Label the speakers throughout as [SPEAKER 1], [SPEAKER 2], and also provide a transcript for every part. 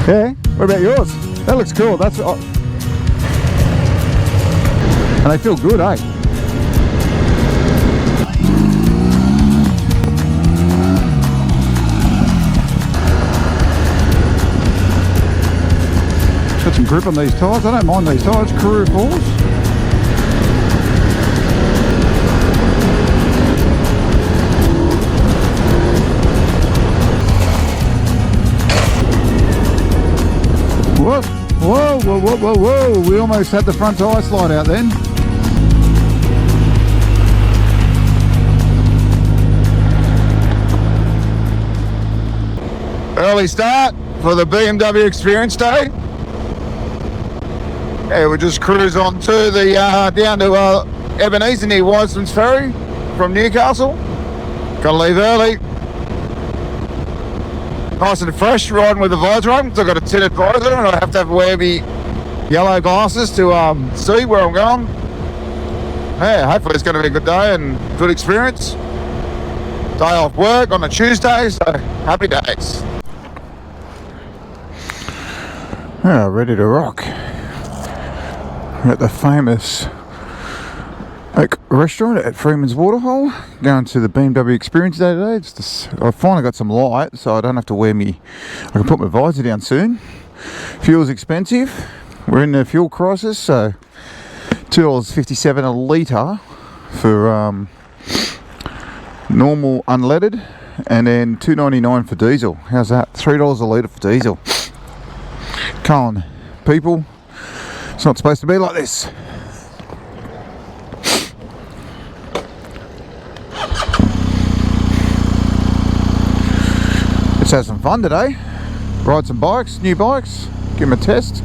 [SPEAKER 1] Yeah, what about yours? That looks cool. That's and they feel good, eh? Got some grip on these tyres. I don't mind these tyres. Career force. Whoa, whoa, whoa, whoa, whoa, whoa. We almost had the front tyre slide out then. Early start for the BMW Experience Day. Yeah, we just cruise on to the down to Ebenezer near Wiseman's Ferry from Newcastle. Got to leave early. Nice and fresh, riding with the visor on. I've got a tinted visor and I have to wear me yellow glasses to see where I'm going. Yeah, hopefully it's going to be a good day and good experience. Day off work on a Tuesday, so happy days. Oh, ready to rock. We're at the famous Oak restaurant at Freeman's Waterhole, going to the BMW Experience Day today. I finally got some light, so I don't have to wear me. I can put my visor down soon. Fuel's expensive. We're in the fuel crisis, so $2.57 a litre for normal unleaded, and then $2.99 for diesel. How's that? $3 a litre for diesel. Come on, people. It's not supposed to be like this. Let's have some fun today. Ride some bikes, new bikes, give them a test.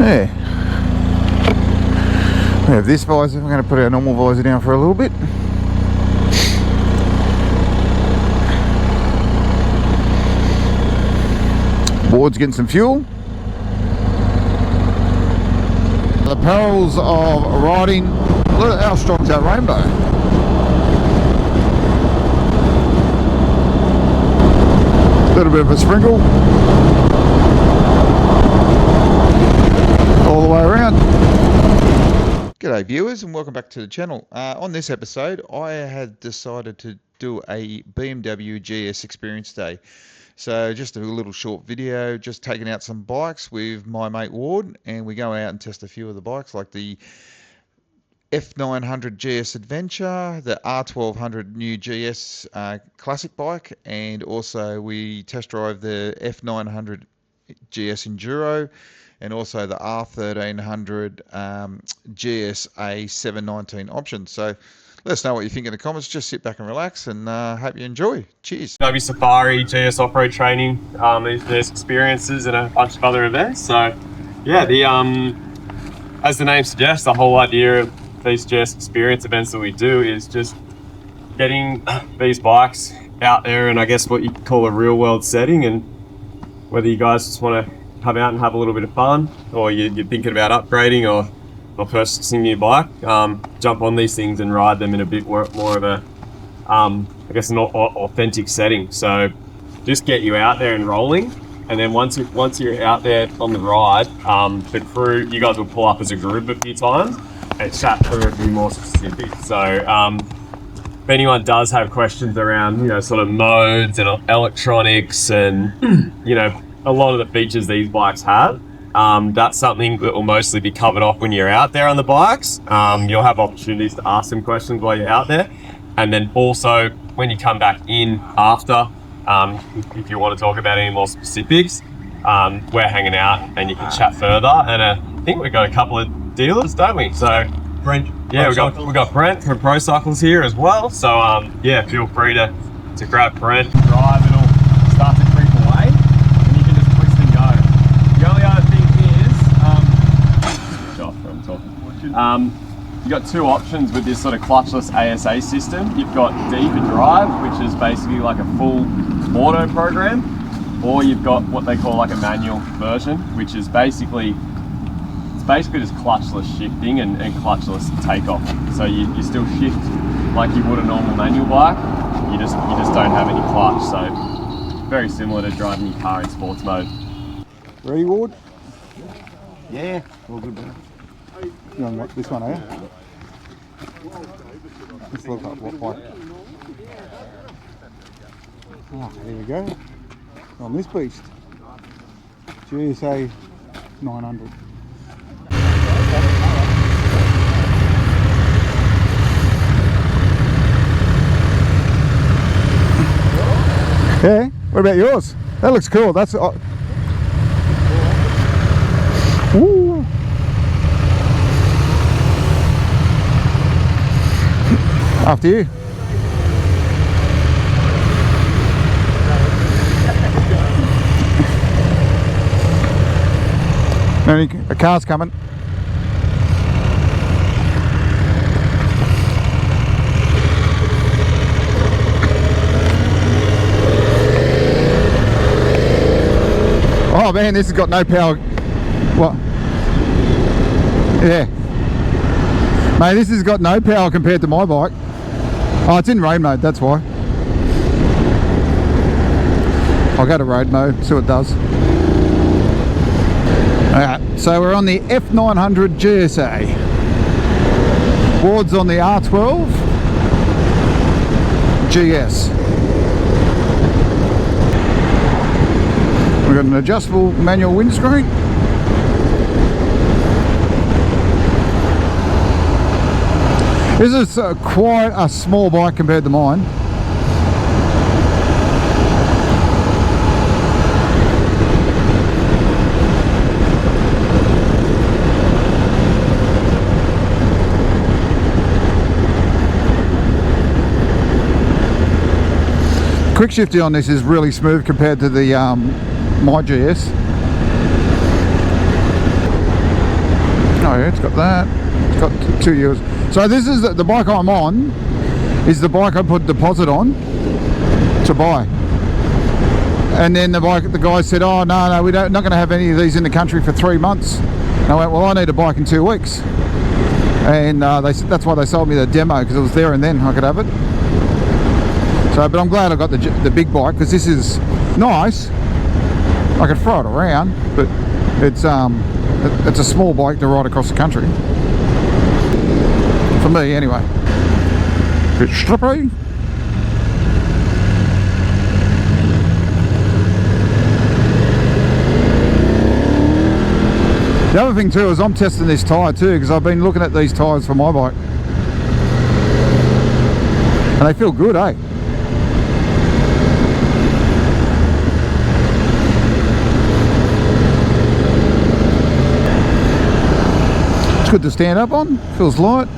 [SPEAKER 1] Yeah. We have this visor. We're going to put our normal visor down for a little bit. Board's getting some fuel. The perils of riding. Look at how strong is that rainbow. A little bit of a sprinkle all the way around. G'day viewers and welcome back to the channel. On this episode I had decided to do a BMW GS Experience Day. So just a little short video, just taking out some bikes with my mate Ward, and we go out and test a few of the bikes like the F900 GS Adventure, the R1200 new GS classic bike, and also we test drive the F900 GS Enduro, and also the R1300 GS A719 option. So let us know what you think in the comments. Just sit back and relax, and hope you enjoy. Cheers.
[SPEAKER 2] BMW Safari, GS off-road training, there's experiences and a bunch of other events. So yeah, as the name suggests, the whole idea of these GS experience events that we do is just getting these bikes out there and I guess what you call a real world setting, and whether you guys just want to come out and have a little bit of fun, or you're thinking about upgrading or purchasing a new bike, jump on these things and ride them in a bit more of a, I guess, an authentic setting. So just get you out there and rolling, and then once you're out there on the ride, the crew, you guys will pull up as a group a few times and chat through a few more specifics. So if anyone does have questions around, sort of modes and electronics and, a lot of the features these bikes have, that's something that will mostly be covered off when you're out there on the bikes. You'll have opportunities to ask some questions while you're out there, and then also when you come back in after, if you want to talk about any more specifics, we're hanging out and you can chat further. And I think we've got a couple of dealers, don't we? So
[SPEAKER 3] Brent,
[SPEAKER 2] yeah, we've got Brent from Pro Cycles here as well. So yeah, feel free to grab Brent, drive, it'll start to creep away, and you can just twist and go. The only other thing is, you've got two options with this sort of clutchless ASA system. You've got D for drive, which is basically like a full auto program, or you've got what they call like a manual version, which is basically just clutchless shifting and clutchless takeoff. So you still shift like you would a normal manual bike. You just don't have any clutch. So very similar to driving your car in sports mode.
[SPEAKER 1] Ready, Ward?
[SPEAKER 3] Yeah, all good, man.
[SPEAKER 1] You on this one, eh? Let's look up what bike. Ah, there we go. On this beast. GSA 900. Yeah, what about yours? That looks cool. That's Ooh. After you. A car's coming. Oh man, this has got no power. What? Yeah. Mate, this has got no power compared to my bike. Oh, it's in rain mode, that's why. I'll go to road mode, see what it does. Alright, so we're on the F900 GSA. Ward's on the R12 GS. We've got an adjustable manual windscreen. This is quite a small bike compared to mine. Quick shifting on this is really smooth compared to the my GS. Oh yeah, it's got that. It's got 2 years. So this is the bike I'm on. Is the bike I put deposit on to buy. And then the guy said, "Oh no, we're not going to have any of these in the country for 3 months." And I went, "Well, I need a bike in 2 weeks." And that's why they sold me the demo, because it was there and then I could have it. So, but I'm glad I got the big bike, because this is nice. I could throw it around, but it's a small bike to ride across the country. For me, anyway. Bit slippery. The other thing too is I'm testing this tyre too, because I've been looking at these tyres for my bike. And they feel good, eh? It's good to stand up on, feels light.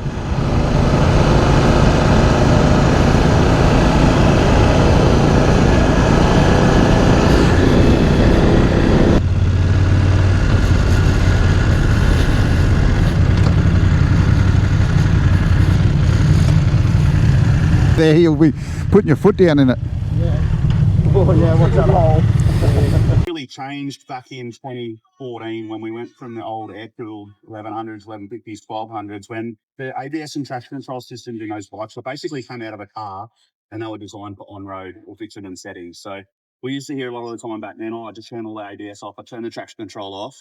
[SPEAKER 1] There you'll be putting your foot down in it.
[SPEAKER 3] Yeah. Oh yeah, what's that hole? Really changed back in 2014 when we went from the old air-cooled 1100s, 1150s, 1200s, when the ABS and traction control systems in those bikes were basically came out of a car and they were designed for on-road or bitumen settings. So we used to hear a lot of the time back then, "Oh, I just turn all the ABS off, I turn the traction control off.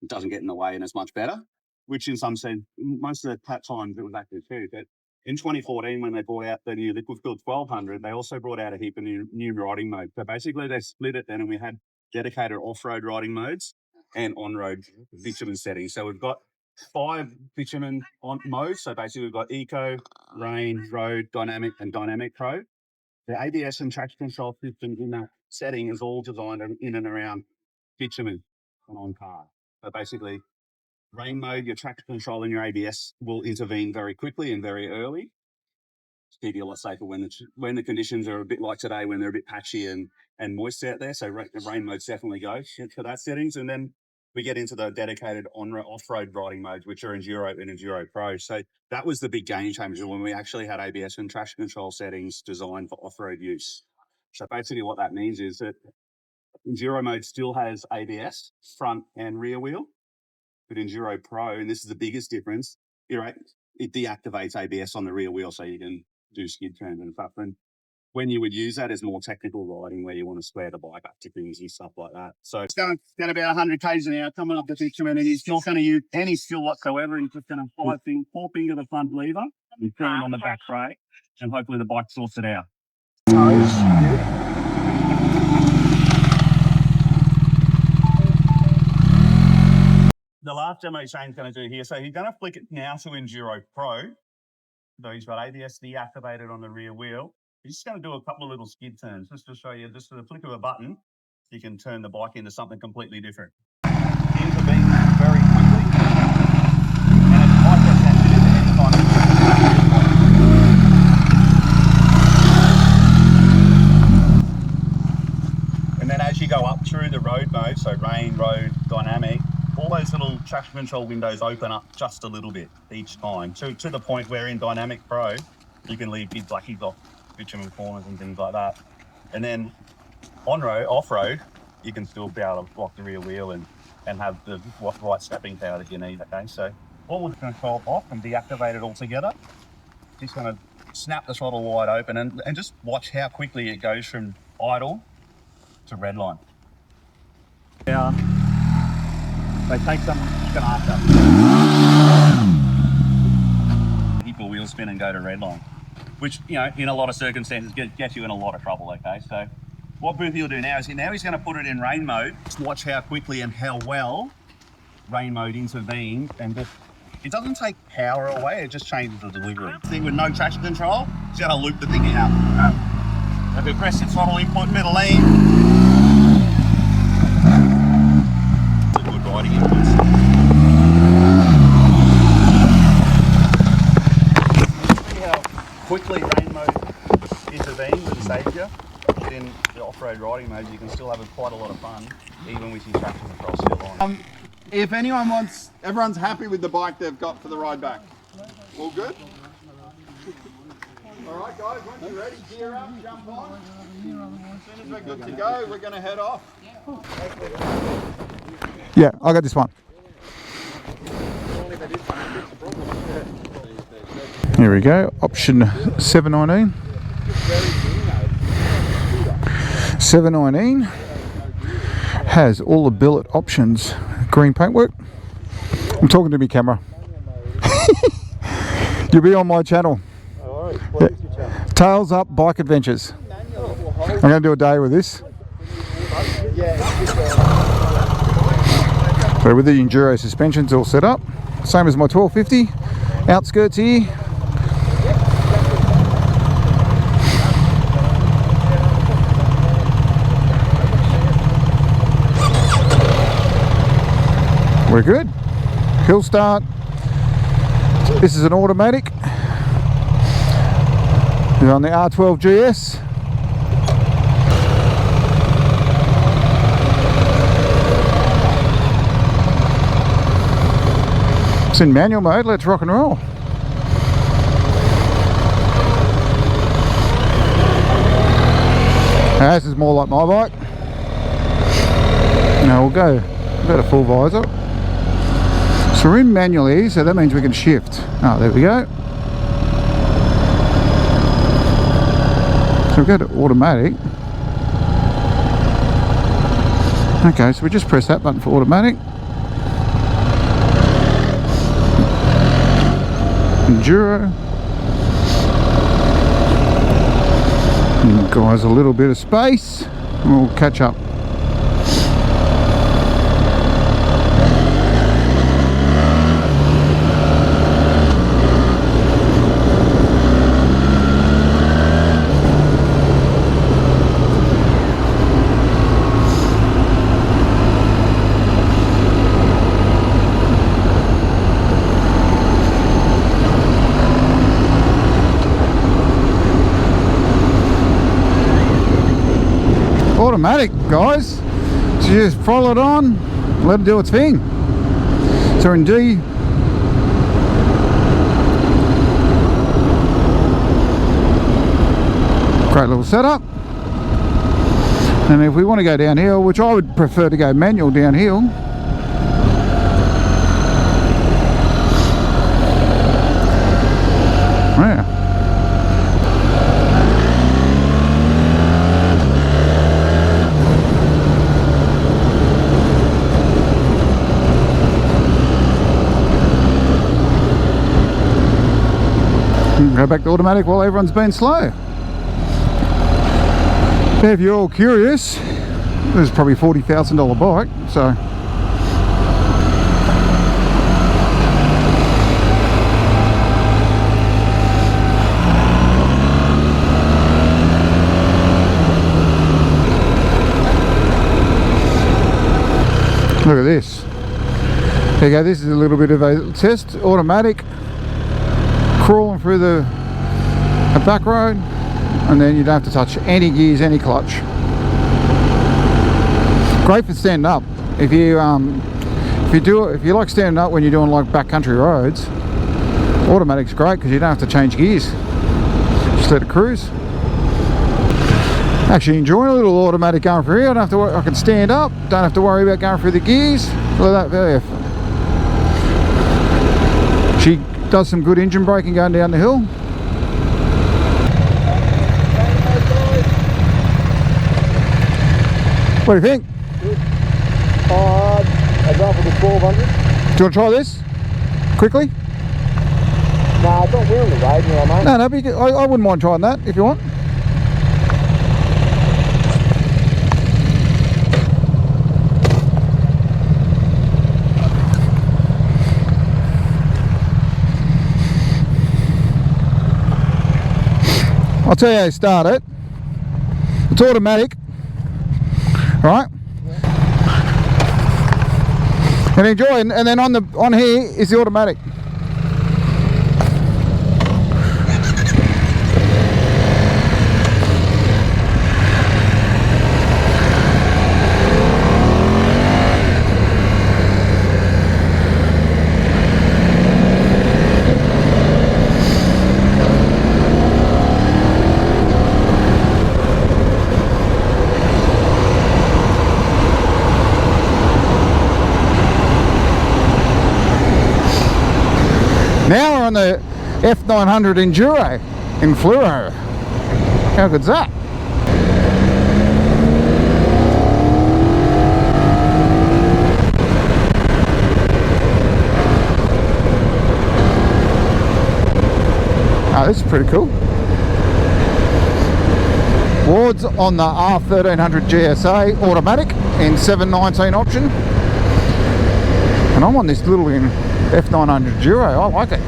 [SPEAKER 3] It doesn't get in the way and it's much better," which in some sense, most of the times it was actually true. But in 2014, when they brought out the new liquid filled 1200, they also brought out a heap of new riding modes. So basically they split it then and we had dedicated off-road riding modes and on-road bitumen settings. So we've got 5 bitumen modes. So basically we've got Eco, Rain, Road, Dynamic and Dynamic Pro. The ABS and traction control system in that setting is all designed in and around bitumen and on car. So basically, rain mode, your traction control and your ABS will intervene very quickly and very early to keep you a lot safer when the conditions are a bit like today, when they're a bit patchy and moist out there. So rain modes definitely go for that settings. And then we get into the dedicated off-road riding modes, which are Enduro and Enduro Pro. So that was the big game changer when we actually had ABS and traction control settings designed for off-road use. So basically what that means is that Enduro mode still has ABS, front and rear wheel. But Enduro Pro, and this is the biggest difference, it deactivates ABS on the rear wheel so you can do skid turns and stuff. And when you would use that is more technical riding where you want to square the bike up to things and stuff like that. So it's going at about 100 k's an hour coming up the bitumen, and he's not going to use any skill whatsoever. He's just going to four finger the front lever and turn on the back brake, and hopefully the bike sorts it out. The last demo Shane's going to do here, so he's going to flick it now to Enduro Pro. So he's got ABS deactivated on the rear wheel. He's just going to do a couple of little skid turns just to show you, just with a flick of a button, you can turn the bike into something completely different. Intervene very quickly, and it's hypersensitive to any kind of. And then as you go up through the road mode, so rain, road, dynamic, all those little traction control windows open up just a little bit each time, to the point where in Dynamic Pro, you can leave big blackies off bitumen corners and things like that. And then on-road, off-road, you can still be able to block the rear wheel and have the right stepping power that you need, okay? So all the control off and deactivate it all together. Just going to snap the throttle wide open and just watch how quickly it goes from idle to red line. Yeah. They take some, going after. Keep a wheel spin and go to red line, which, you know, in a lot of circumstances gets you in a lot of trouble, okay? So what Boothie will do now is he's going to put it in rain mode. Just watch how quickly and how well rain mode intervenes, and just, it doesn't take power away, it just changes the delivery. Thing with no traction control, he's going to loop the thing out. If you press the throttle input, middle lean. Riding inputs. See how quickly rain mode intervenes and saves you. But in the off-road riding mode, you can still have quite a lot of fun, even with your traction control still on.
[SPEAKER 4] If anyone wants, everyone's happy with the bike they've got for the ride back. All good? All right, guys, once you're ready, gear up, jump on. As soon as we're good to go, we're going to head off.
[SPEAKER 1] Yeah, I got this one. Here we go, option 719. 719 has all the billet options. Green paintwork. I'm talking to me camera. You'll be on my channel. Yeah. Tails Up Bike Adventures. I'm going to do a day with this. So with the Enduro suspensions all set up, same as my 1250, outskirts here. We're good. Hill start. This is an automatic. We're on the R12 GS. It's in manual mode, let's rock and roll. Now, this is more like my bike. Now we'll go about a full visor. So we're in manual here, so that means we can shift. Oh, there we go. So we'll go to automatic. Okay, so we just press that button for automatic. Enduro. And guys, a little bit of space and we'll catch up. Automatic, guys. So you just follow it on, let it do its thing. So in D. Great little setup. And if we want to go downhill, which I would prefer to go manual downhill, yeah. and go back to automatic while everyone's been slow. If you're all curious, this is probably a $40,000 bike, so look at this. There you go, this is a little bit of a test. Automatic, crawling through the back road, and then you don't have to touch any gears, any clutch. Great for standing up. If you like standing up when you're doing like backcountry roads, automatic's great because you don't have to change gears. Just let it cruise. Actually enjoying a little automatic going through here. I don't have to worry, I can stand up, don't have to worry about going through the gears. Look at that there. She does some good engine braking going down the hill. What do you think?
[SPEAKER 5] I'd go for the 1200.
[SPEAKER 1] Do you want to try this quickly?
[SPEAKER 5] Nah, I don't wear the road, you know what I mean?
[SPEAKER 1] No, but I wouldn't mind trying that if you want. I'll tell you how to start it. It's automatic, right? And enjoy, and then on here is the automatic. Now we're on the F900 Enduro in fluoro. How good's that? Oh, this is pretty cool. Ward's on the R1300 GSA automatic in 719 option. And I'm on this little F900 Enduro. I like it.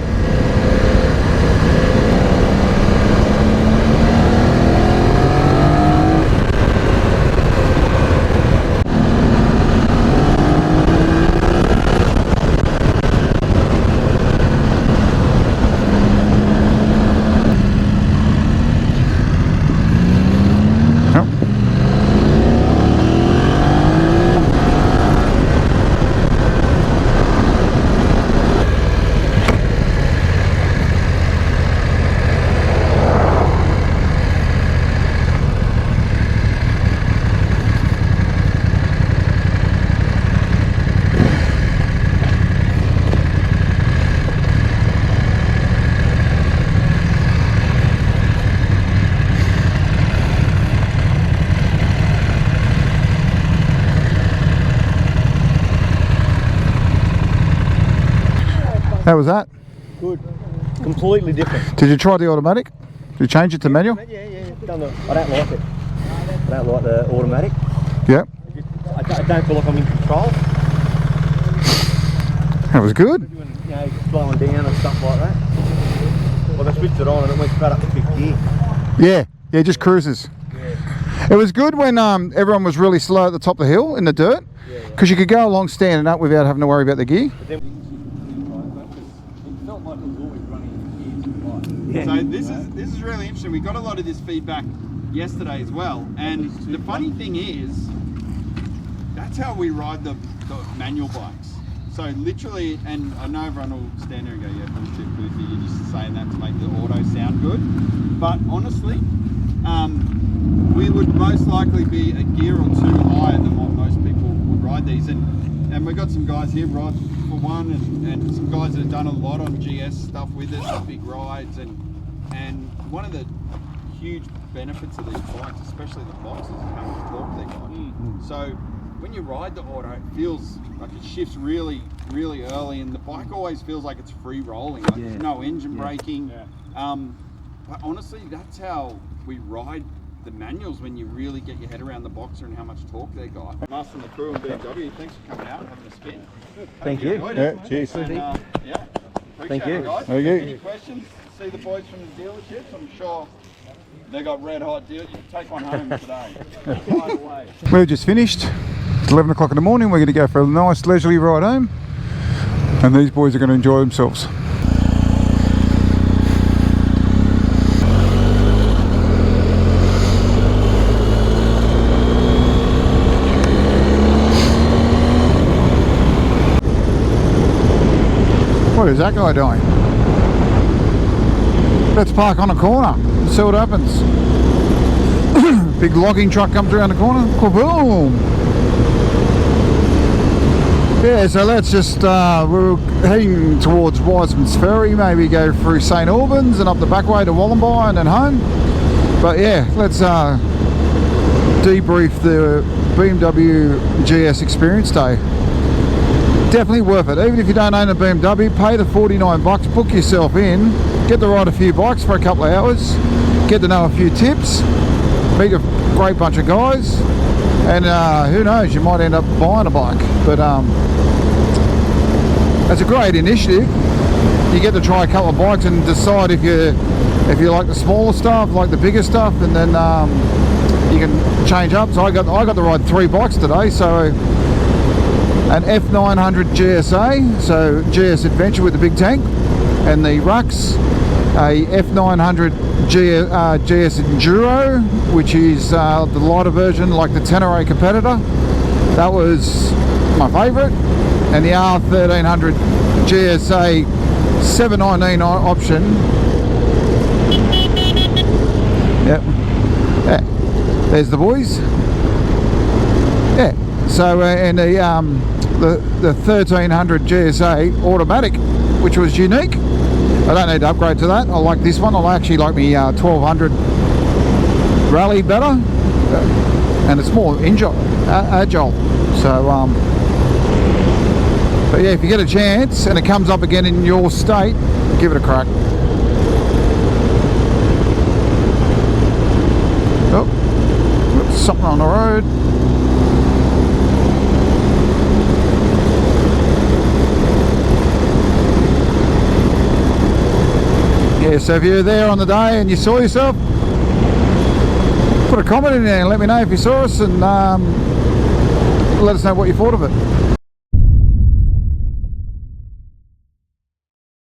[SPEAKER 1] How was that?
[SPEAKER 5] Good. Completely different.
[SPEAKER 1] Did you try the automatic? Did you change it to manual?
[SPEAKER 5] Yeah. I don't like it. I don't like the automatic.
[SPEAKER 1] Yeah.
[SPEAKER 5] I don't feel like I'm in control.
[SPEAKER 1] That was good.
[SPEAKER 5] You know, slowing down and stuff like that. Like I switched it on and it went straight up to 5th gear.
[SPEAKER 1] Yeah, just cruises.
[SPEAKER 5] Yeah.
[SPEAKER 1] It was good when everyone was really slow at the top of the hill in the dirt, because you could go along standing up without having to worry about the gear.
[SPEAKER 3] So this is really interesting. We got a lot of this feedback yesterday as well, and the funny thing is, that's how we ride the manual bikes. So literally, and I know everyone will stand there and go, yeah, bullshit, Boothie, you're just saying that to make the auto sound good. But honestly, we would most likely be a gear or two higher than what most people would ride these. And we've got some guys here, Rod for one, and some guys that have done a lot on GS stuff with us, big rides, and one of the huge benefits of these bikes, especially the boxes, is how much torque they got. So
[SPEAKER 4] when you ride the auto, it feels like it shifts really, really early, and the bike always feels like it's free rolling. Like there's no engine braking. But honestly, that's how we ride the manuals when you really get your head around the Boxer and how much torque they got. Us and the crew in BMW, thanks for coming out and having a spin.
[SPEAKER 5] Thank you.
[SPEAKER 1] Yeah, cheers.
[SPEAKER 4] And, yeah,
[SPEAKER 5] Thank
[SPEAKER 4] appreciate
[SPEAKER 5] you.
[SPEAKER 4] it, guys.
[SPEAKER 1] Thank you.
[SPEAKER 4] Any questions? See the boys from the dealerships. I'm sure they got red hot deals. You can take one home today. Right away.
[SPEAKER 1] We've just finished. It's 11 o'clock in the morning. We're going to go for a nice leisurely ride home. And these boys are going to enjoy themselves. What is that guy doing? Let's park on a corner, see what happens. Big logging truck comes around the corner, kaboom! Yeah, so let's just, we're heading towards Wiseman's Ferry, maybe go through St Albans and up the back way to Wollongbar and then home. But yeah, let's debrief the BMW GS Experience Day. Definitely worth it. Even if you don't own a BMW, pay the $49, book yourself in, get to ride a few bikes for a couple of hours, get to know a few tips, meet a great bunch of guys, and who knows, you might end up buying a bike. But it's a great initiative. You get to try a couple of bikes and decide if you like the smaller stuff, like the bigger stuff, and then you can change up. So I got to ride 3 bikes today. So an F900 GSA, so GS Adventure with the big tank and the rucks, a F900 GS Enduro, which is the lighter version like the Tenere Competitor. That was my favourite, and the R1300 GSA 719 option. Yep. Yeah. There's the boys. Yeah. So and the 1300 GSA automatic, which was unique. I don't need to upgrade to that. I like this one. I actually like my 1200 Rally better, and it's more agile. So but yeah, if you get a chance and it comes up again in your state, give it a crack. Oh, got something on the road. Yeah, so if you're there on the day and you saw yourself, put a comment in there and let me know if you saw us, and let us know what you thought of it.